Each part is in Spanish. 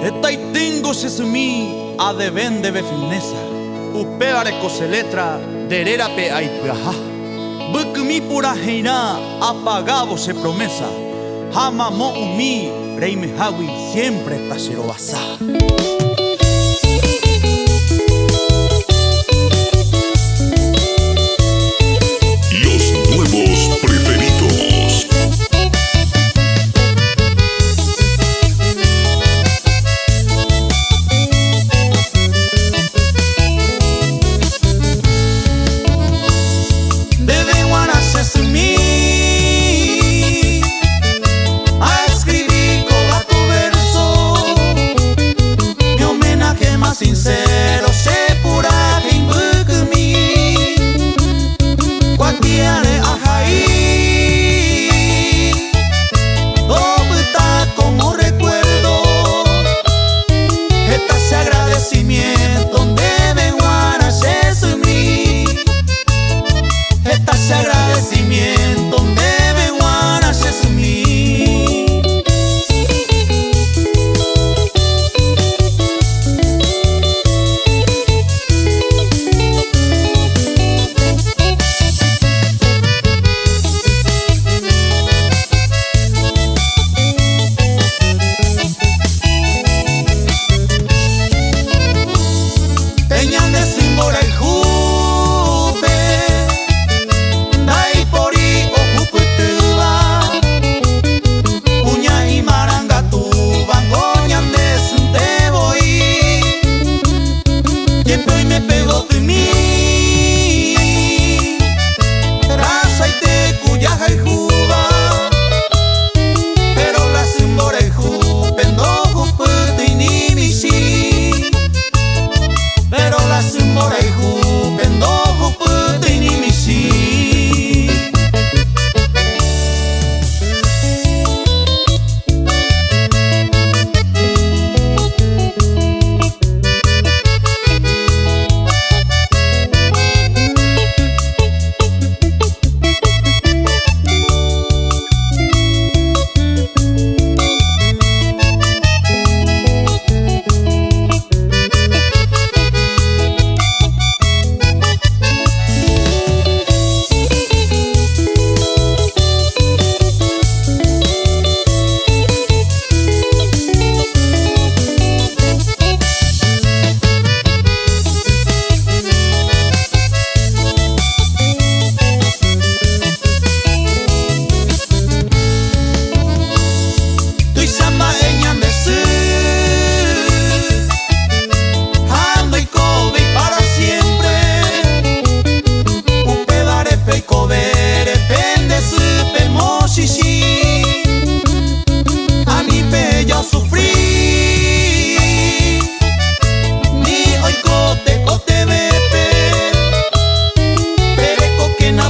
Etai tengo se sumi a de vende be finesa. Upeare cose letra derera pe aipaha. Bukumi pura heina apagabo se promesa. Hama mo umi reime hawi siempre tashiro asa. Sincero, se pura himbukumi Cuatiare ajai Obuta como recuerdo Ese agradecimiento debe guana sesumi Ese agradecimiento debe guana sesumi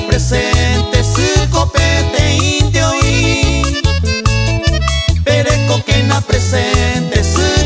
Presente su copete indio y Pereco que na presente su